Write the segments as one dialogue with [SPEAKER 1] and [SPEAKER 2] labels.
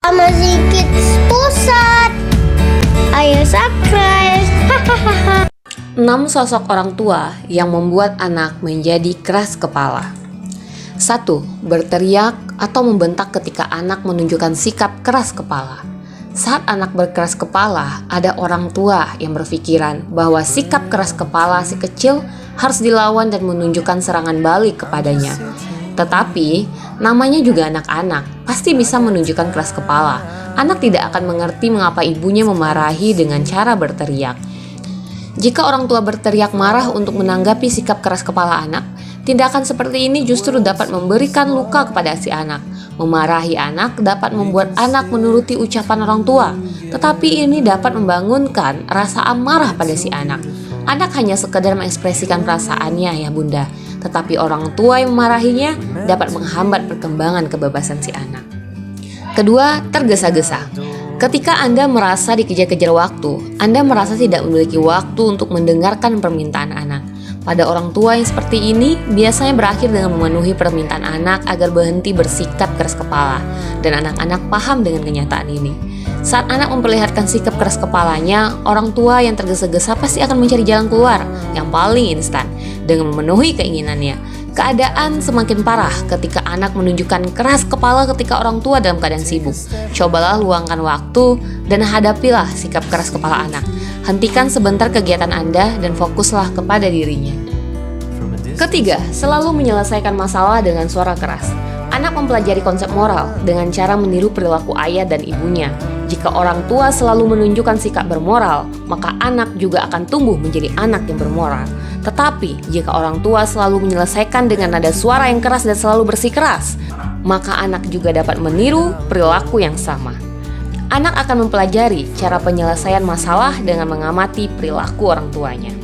[SPEAKER 1] Amazing Kids Pusat. Ayo subscribe.
[SPEAKER 2] 6 sosok orang tua yang membuat anak menjadi keras kepala. 1. Berteriak atau membentak ketika anak menunjukkan sikap keras kepala. Saat anak berkeras kepala, ada orang tua yang berpikiran bahwa sikap keras kepala si kecil harus dilawan dan menunjukkan serangan balik kepadanya. Tetapi, namanya juga anak-anak, pasti bisa menunjukkan keras kepala. Anak tidak akan mengerti mengapa ibunya memarahi dengan cara berteriak. Jika orang tua berteriak marah untuk menanggapi sikap keras kepala anak, tindakan seperti ini justru dapat memberikan luka kepada si anak. Memarahi anak dapat membuat anak menuruti ucapan orang tua, tetapi ini dapat membangunkan rasa amarah pada si anak. Anak hanya sekedar mengekspresikan perasaannya ya bunda, tetapi orang tua yang memarahinya dapat menghambat perkembangan kebebasan si anak. Kedua, tergesa-gesa. Ketika Anda merasa dikejar-kejar waktu, Anda merasa tidak memiliki waktu untuk mendengarkan permintaan anak. Pada orang tua yang seperti ini, biasanya berakhir dengan memenuhi permintaan anak agar berhenti bersikap keras kepala, dan anak-anak paham dengan kenyataan ini. Saat anak memperlihatkan sikap keras kepalanya, orang tua yang tergesa-gesa pasti akan mencari jalan keluar yang paling instan dengan memenuhi keinginannya. Keadaan semakin parah ketika anak menunjukkan keras kepala ketika orang tua dalam keadaan sibuk. Cobalah luangkan waktu dan hadapilah sikap keras kepala anak. Hentikan sebentar kegiatan Anda dan fokuslah kepada dirinya. Ketiga, selalu menyelesaikan masalah dengan suara keras. Anak mempelajari konsep moral dengan cara meniru perilaku ayah dan ibunya. Jika orang tua selalu menunjukkan sikap bermoral, maka anak juga akan tumbuh menjadi anak yang bermoral. Tetapi, jika orang tua selalu menyelesaikan dengan nada suara yang keras dan selalu bersikeras, maka anak juga dapat meniru perilaku yang sama. Anak akan mempelajari cara penyelesaian masalah dengan mengamati perilaku orang tuanya.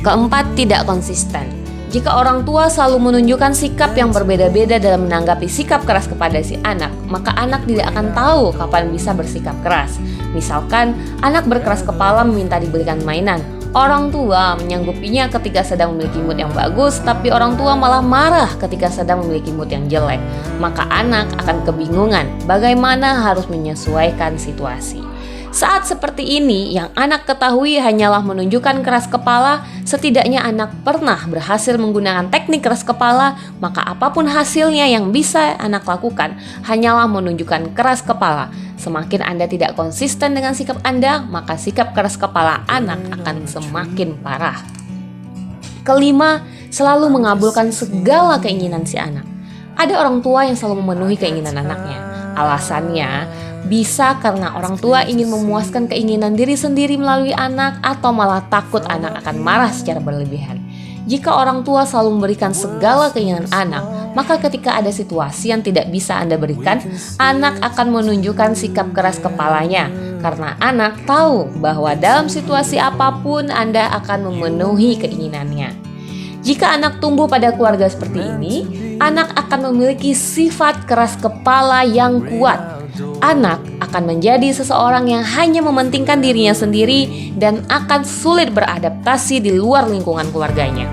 [SPEAKER 2] Keempat, tidak konsisten. Jika orang tua selalu menunjukkan sikap yang berbeda-beda dalam menanggapi sikap keras kepada si anak, maka anak tidak akan tahu kapan bisa bersikap keras. Misalkan, anak berkeras kepala meminta dibelikan mainan. Orang tua menyanggupinya ketika sedang memiliki mood yang bagus, tapi orang tua malah marah ketika sedang memiliki mood yang jelek. Maka anak akan kebingungan bagaimana harus menyesuaikan situasi. Saat seperti ini, yang anak ketahui hanyalah menunjukkan keras kepala. Setidaknya anak pernah berhasil menggunakan teknik keras kepala, maka apapun hasilnya yang bisa anak lakukan hanyalah menunjukkan keras kepala. Semakin Anda tidak konsisten dengan sikap Anda, maka sikap keras kepala anak akan semakin parah. Kelima, selalu mengabulkan segala keinginan si anak. Ada orang tua yang selalu memenuhi keinginan anaknya. Alasannya bisa karena orang tua ingin memuaskan keinginan diri sendiri melalui anak, atau malah takut anak akan marah secara berlebihan. Jika orang tua selalu memberikan segala keinginan anak, maka ketika ada situasi yang tidak bisa Anda berikan, anak akan menunjukkan sikap keras kepalanya. Karena anak tahu bahwa dalam situasi apapun Anda akan memenuhi keinginannya. Jika anak tumbuh pada keluarga seperti ini, anak akan memiliki sifat keras kepala yang kuat. Anak akan menjadi seseorang yang hanya mementingkan dirinya sendiri dan akan sulit beradaptasi di luar lingkungan keluarganya.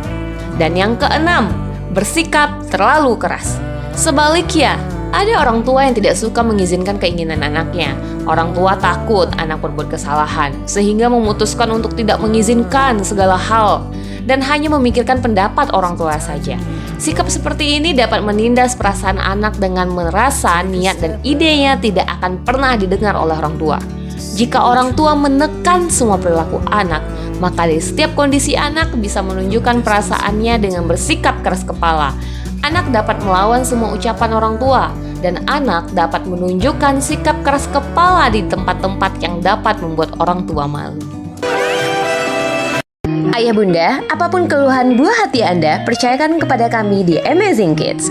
[SPEAKER 2] Dan yang keenam, bersikap terlalu keras. Sebaliknya, ada orang tua yang tidak suka mengizinkan keinginan anaknya. Orang tua takut anak berbuat kesalahan, sehingga memutuskan untuk tidak mengizinkan segala hal dan hanya memikirkan pendapat orang tua saja. Sikap seperti ini dapat menindas perasaan anak dengan merasa niat dan idenya tidak akan pernah didengar oleh orang tua. Jika orang tua menekan semua perilaku anak, maka di setiap kondisi anak bisa menunjukkan perasaannya dengan bersikap keras kepala. Anak dapat melawan semua ucapan orang tua, dan anak dapat menunjukkan sikap keras kepala di tempat-tempat yang dapat membuat orang tua malu. Ayah bunda, apapun keluhan buah hati Anda, percayakan kepada kami di Amazing Kids.